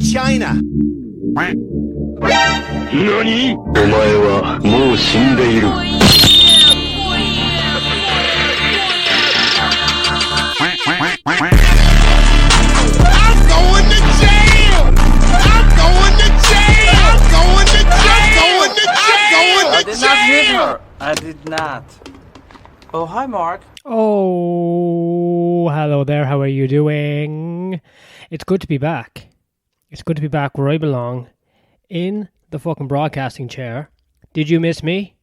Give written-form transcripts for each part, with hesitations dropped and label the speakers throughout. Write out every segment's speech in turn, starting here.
Speaker 1: China.
Speaker 2: 何？お前はもう死んでいる。
Speaker 3: I did not. Oh, hi, Mark.
Speaker 4: Oh, hello there. How are you doing? It's good to be back. It's good to be back where I belong, in the fucking broadcasting chair. Did you miss me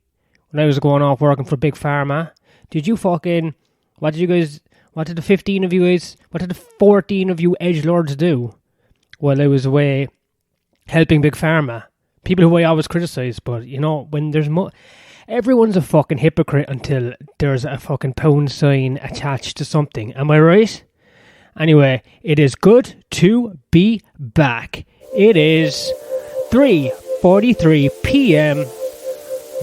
Speaker 4: when I was going off working for Big Pharma? Did you fucking... What did the 15 of you guys... What did the 14 of you edgelords do while I was away helping Big Pharma? People who I always criticise, but, you know, when there's... Everyone's a fucking hypocrite until there's a fucking pound sign attached to something. Am I right? Anyway, it is good to be back. It is 3:43 p.m.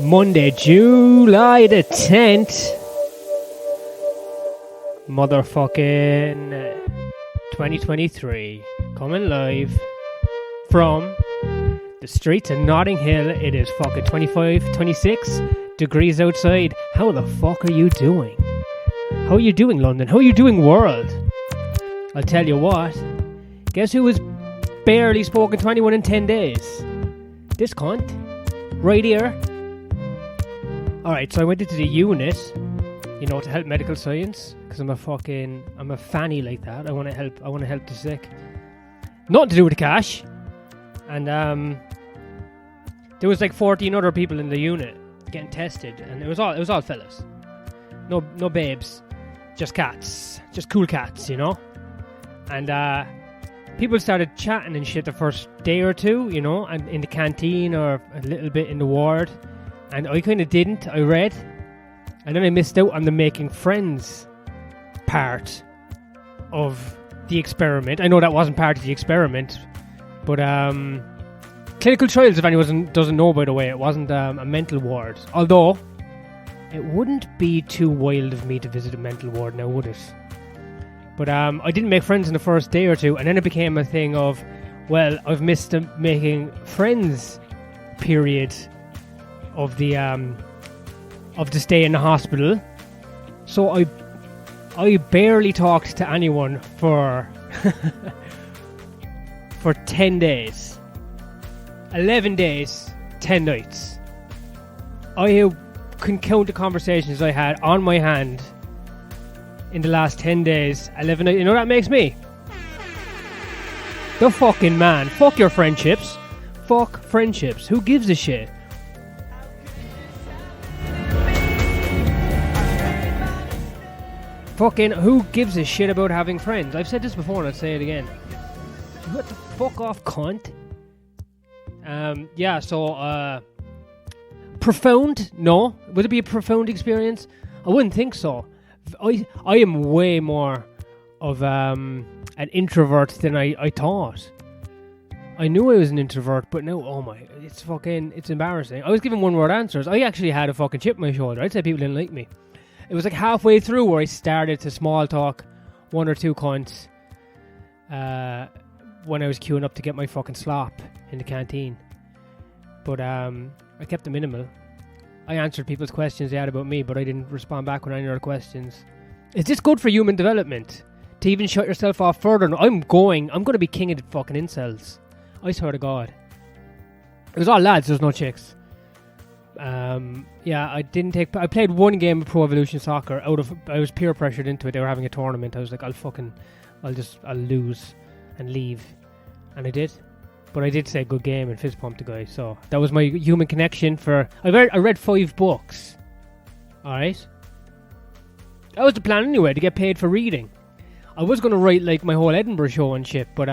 Speaker 4: Monday, July the 10th. Motherfucking 2023. Coming live from the streets of Notting Hill. It is fucking 26 degrees outside. How the fuck are you doing? How are you doing, London? How are you doing, world? I'll tell you what. Guess who was barely spoken to anyone in 10 days? This cunt. Right here. Alright, so I went into the unit, you know, to help medical science. Because I'm a fanny like that. I want to help the sick. Nothing to do with the cash. And there was like 14 other people in the unit getting tested, and it was all fellas. No babes. Just cats. Just cool cats, you know? And people started chatting and shit the first day or two, you know, and in the canteen or a little bit in the ward. And I kind of didn't. I read. And then I missed out on the making friends part of the experiment. I know that wasn't part of the experiment, but clinical trials, if anyone doesn't know, by the way, it wasn't a mental ward. Although, it wouldn't be too wild of me to visit a mental ward now, would it? But I didn't make friends in the first day or two, and then it became a thing of, well, I've missed the making friends period of the stay in the hospital. So I barely talked to anyone for 10 days. 11 days, 10 nights. I can count the conversations I had on my hand in the last 10 days, 11 nights. You know what that makes me? The fucking man. Fuck your friendships. Fuck friendships. Who gives a shit? Fucking who gives a shit about having friends? I've said this before and I'll say it again. What the fuck off, cunt? Profound? No. Would it be a profound experience? I wouldn't think so. I am way more of an introvert than I thought. I knew I was an introvert, but now, oh my, it's embarrassing. I was giving one-word answers. I actually had a fucking chip on my shoulder. I'd say people didn't like me. It was like halfway through where I started to small talk one or two cunts when I was queuing up to get my fucking slop in the canteen. But I kept it minimal. I answered people's questions they had about me, but I didn't respond back with any other questions. Is this good for human development? To even shut yourself off further? No, I'm going to be king of the fucking incels. I swear to God. It was all lads, there was no chicks. I played one game of Pro Evolution Soccer I was peer pressured into it. They were having a tournament. I was like, I'll lose and leave. And I did. But I did say good game and fist pumped the guy. So that was my human connection I read 5 books. Alright? That was the plan anyway, to get paid for reading. I was going to write like my whole Edinburgh show and shit, but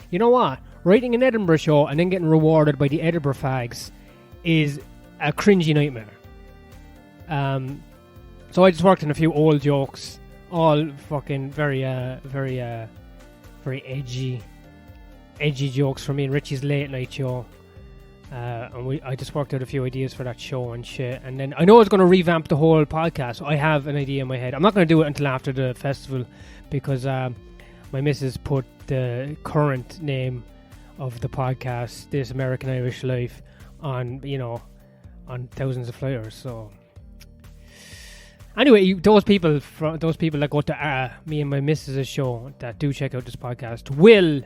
Speaker 4: you know what? Writing an Edinburgh show and then getting rewarded by the Edinburgh fags is a cringy nightmare. So I just worked on a few old jokes, all fucking very edgy jokes for me and Richie's late night show. And I just worked out a few ideas for that show and shit. And then I know I was going to revamp the whole podcast. So I have an idea in my head. I'm not going to do it until after the festival because my missus put the current name of the podcast, This American Irish Life, on thousands of flyers. So anyway, those people that go to me and my missus' show that do check out this podcast will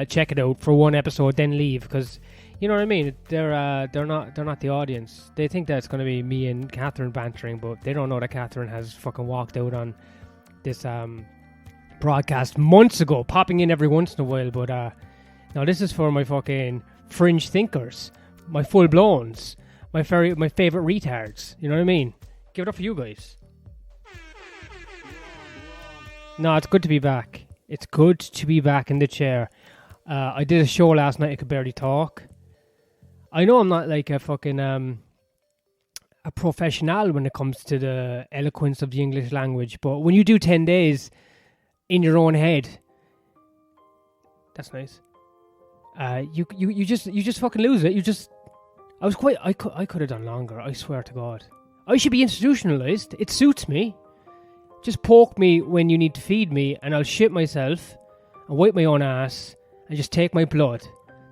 Speaker 4: check it out for one episode, then leave, because you know what I mean. They're not the audience. They think that it's going to be me and Catherine bantering, but they don't know that Catherine has fucking walked out on this broadcast months ago, popping in every once in a while. But now this is for my fucking fringe thinkers, my full blowns, my favorite retards. You know what I mean? Give it up for you guys. No, it's good to be back. It's good to be back in the chair. I did a show last night. I could barely talk. I know I'm not like a fucking a professional when it comes to the eloquence of the English language, but when you do 10 days in your own head, that's nice. You just fucking lose it. I could have done longer. I swear to God, I should be institutionalized. It suits me. Just poke me when you need to feed me, and I'll shit myself and wipe my own ass and just take my blood.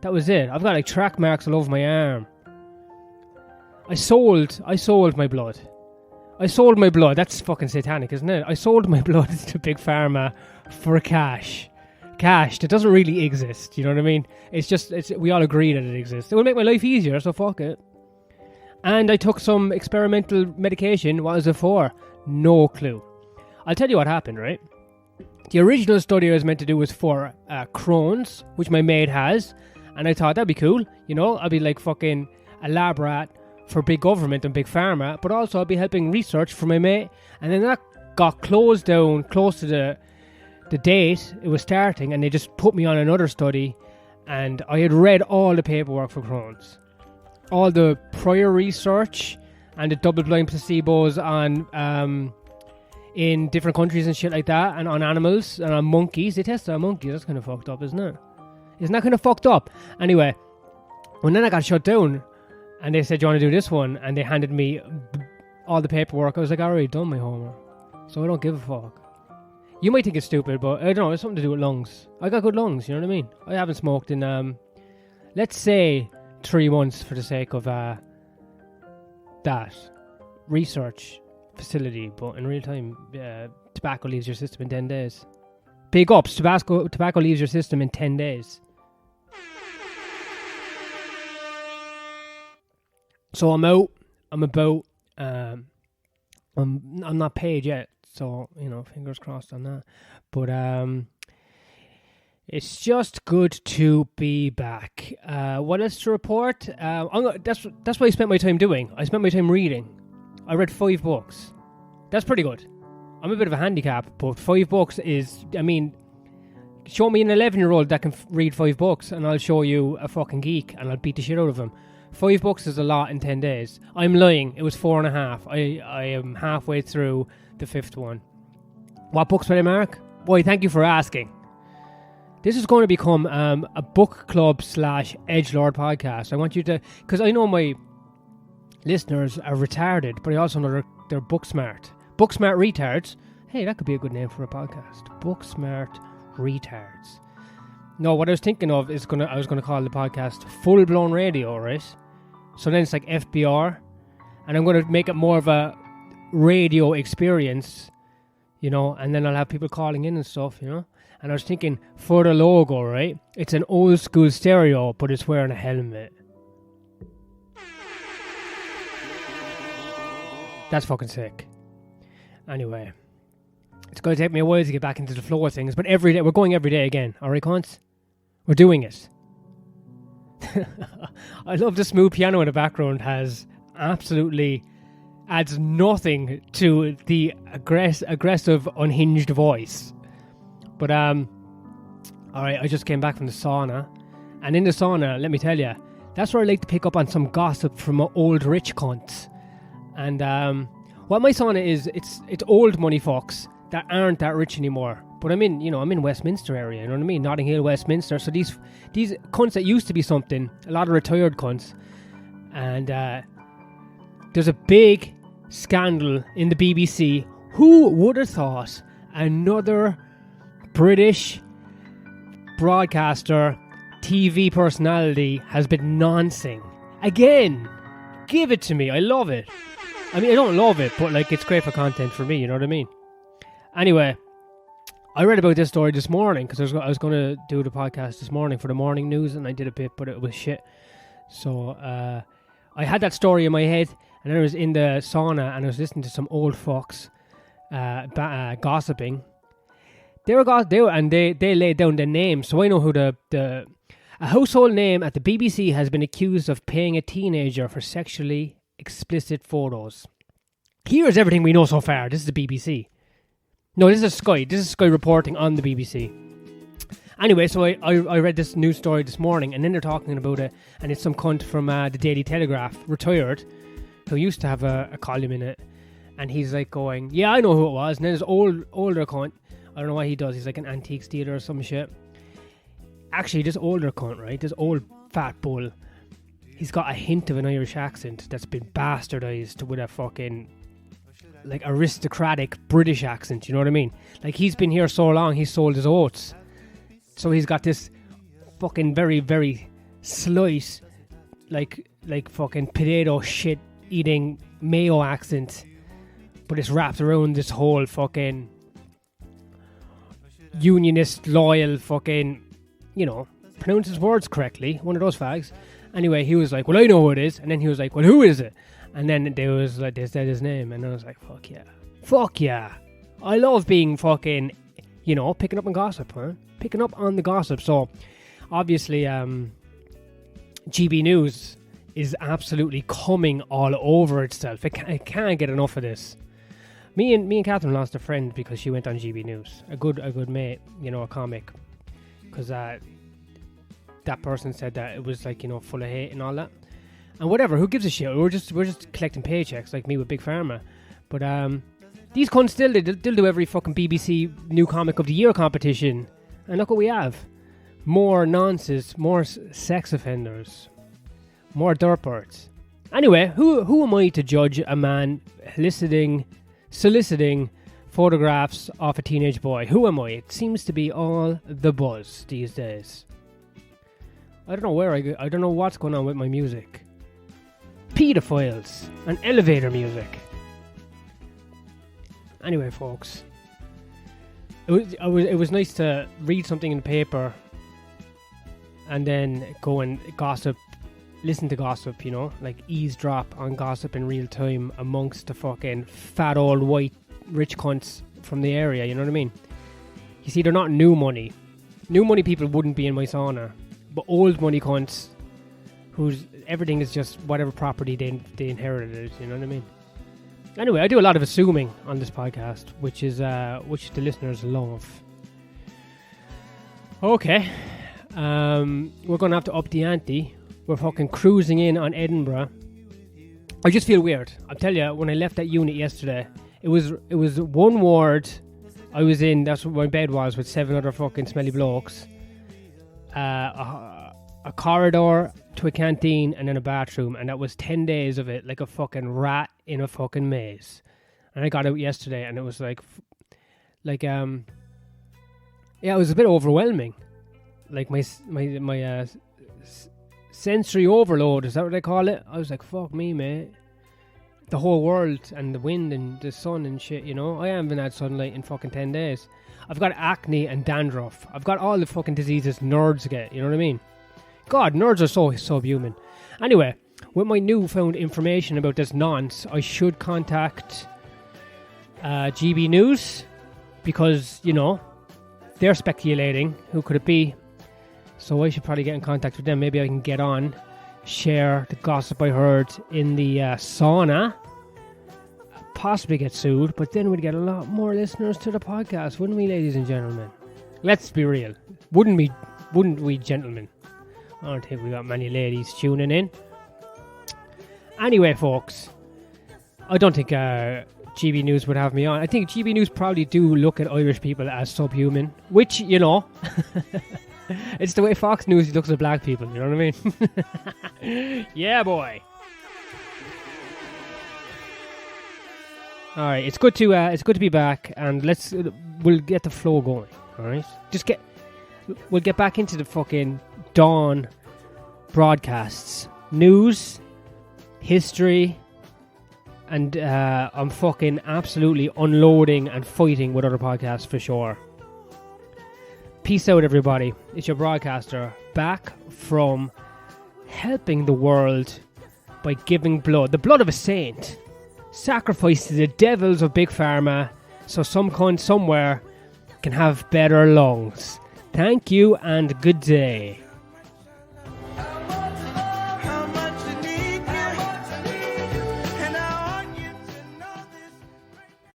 Speaker 4: That was it. I've got like track marks all over my arm. I sold my blood. I sold my blood. That's fucking satanic, isn't it? I sold my blood to Big Pharma for cash. Cash that doesn't really exist. You know what I mean? We all agree that it exists. It will make my life easier, so fuck it. And I took some experimental medication. What was it for? No clue. I'll tell you what happened, right? The original study I was meant to do was for Crohn's, which my maid has. And I thought that'd be cool. You know, I'd be like fucking a lab rat for big government and big pharma. But also I'd be helping research for my mate. And then that got closed down close to the date it was starting. And they just put me on another study. And I had read all the paperwork for Crohn's. All the prior research and the double-blind placebos on in different countries and shit like that, and on animals and on monkeys. They tested on monkeys. That's kind of fucked up, isn't it? Isn't that kind of fucked up? Anyway, when then I got shut down, and they said, "Do you want to do this one?" and they handed me all the paperwork, I was like, "I already done my homework, so I don't give a fuck." You might think it's stupid, but I don't know. It's something to do with lungs. I got good lungs. You know what I mean? I haven't smoked in let's say 3 months for the sake of that research facility, but in real time, tobacco leaves your system in 10 days. Big ups, tobacco leaves your system in 10 days. So I'm out. I'm about. I'm not paid yet, so fingers crossed on that. But it's just good to be back. What else to report? That's what I spent my time doing. I spent my time reading. I read 5 books. That's pretty good. I'm a bit of a handicap, but 5 books is, show me an 11-year-old that can read 5 books, and I'll show you a fucking geek, and I'll beat the shit out of him. 5 books is a lot in 10 days. I'm lying. It was 4.5. I am halfway through the 5th one. What books did I mark? Boy, thank you for asking. This is going to become a book club / edgelord podcast. I want you to, because I know my listeners are retarded, but I also know they're book smart. Book smart retards. Hey, that could be a good name for a podcast. Book smart retards. No, what I was thinking of is I was gonna call the podcast Full Blown Radio, right? So then it's like FBR, and I'm gonna make it more of a radio experience, and then I'll have people calling in and stuff, And I was thinking for the logo, right? It's an old school stereo, but it's wearing a helmet. That's fucking sick. Anyway, it's going to take me a while to get back into the flow of things, but every day, we're going every day again. Alright, cunts? We're doing it. I love the smooth piano in the background adds nothing to the aggressive, unhinged voice. But, alright, I just came back from the sauna, and in the sauna, let me tell you, that's where I like to pick up on some gossip from old rich cunts. And what my sauna is, it's old money fucks that aren't that rich anymore. But I'm in Westminster area, you know what I mean? Notting Hill, Westminster. So these cunts that used to be something, a lot of retired cunts. And there's a big scandal in the BBC. Who would have thought another British broadcaster TV personality has been noncing. Again! Give it to me, I love it. I mean, I don't love it, but like, it's great for content for me, you know what I mean? Anyway, I read about this story this morning, because I was going to do the podcast this morning for the morning news, and I did a bit, but it was shit. So, I had that story in my head, and then I was in the sauna, and I was listening to some old fucks gossiping. They laid down the name, so I know who a household name at the BBC has been accused of paying a teenager for sexually explicit photos. Here's everything we know so far. This is the BBC. No, this is Sky. This is Sky reporting on the BBC. Anyway, so I read this news story this morning, and then they're talking about it, and it's some cunt from the Daily Telegraph, retired, who used to have a column in it, and he's like going, yeah, I know who it was, and then there's older cunt, I don't know what he does, he's like an antiques dealer or some shit. Actually, this older cunt, right, this old fat bull, he's got a hint of an Irish accent that's been bastardized with a fucking, like, aristocratic British accent, you know what I mean? Like, he's been here so long, he's sold his oats. So he's got this fucking very, very slight, like fucking potato shit eating Mayo accent, but it's wrapped around this whole fucking unionist, loyal fucking, you know, pronounce his words correctly, one of those fags. Anyway, he was like, well, I know who it is, and then he was like, well, who is it? And then they said his name, and I was like, fuck yeah, I love being fucking, you know, picking up on gossip, huh? Picking up on the gossip. So, obviously, GB News is absolutely coming all over itself. I can't get enough of this. Me and Catherine lost a friend because she went on GB News. A good mate, you know, a comic. Because that person said that it was like, you know, full of hate and all that. And whatever, who gives a shit? We're just collecting paychecks like me with Big Pharma. But these cunts still do every fucking BBC New Comic of the Year competition. And look what we have. More nonsense, more sex offenders, more dirtbirds. Anyway, who am I to judge a man soliciting photographs of a teenage boy? Who am I? It seems to be all the buzz these days. I don't know I don't know what's going on with my music. Pedophiles and elevator music. Anyway, folks, it was nice to read something in the paper and then go and gossip, listen to gossip, you know, like eavesdrop on gossip in real time amongst the fucking fat old white rich cunts from the area, you know what I mean? You see, they're not new money. New money people wouldn't be in my sauna, but old money cunts whose everything is just whatever property they inherited, you know what I mean? Anyway, I do a lot of assuming on this podcast, which the listeners love. Okay, we're gonna have to up the ante. We're fucking cruising in on Edinburgh. I just feel weird. I'll tell you, when I left that unit yesterday, it was one ward I was in. That's where my bed was with 7 other fucking smelly blokes. A corridor to a canteen and then a bathroom, and that was 10 days of it, like a fucking rat in a fucking maze. And I got out yesterday, and it was like, yeah, it was a bit overwhelming. Like my sensory overload, is that what they call it? I was like, fuck me, mate. The whole world and the wind and the sun and shit, you know. I haven't had sunlight in fucking 10 days. I've got acne and dandruff. I've got all the fucking diseases nerds get, you know what I mean? God, nerds are so subhuman. Anyway, with my newfound information about this nonce, I should contact GB News because, you know, they're speculating. Who could it be? So I should probably get in contact with them. Maybe I can get on, share the gossip I heard in the sauna, possibly get sued, but then we'd get a lot more listeners to the podcast, wouldn't we, ladies and gentlemen? Let's be real. Wouldn't we, gentlemen? I don't think we got many ladies tuning in. Anyway, folks, I don't think GB News would have me on. I think GB News probably do look at Irish people as subhuman, which, you know, it's the way Fox News looks at black people, you know what I mean? Yeah, boy. All right, it's good to be back, and we'll get the flow going. All right, we'll get back into the fucking dawn broadcasts. News, history, and I'm fucking absolutely unloading and fighting with other podcasts for sure. Peace out, everybody. It's your broadcaster back from helping the world by giving blood, the blood of a saint, sacrificed to the devils of Big Pharma so some cunt somewhere can have better lungs. Thank you and good day.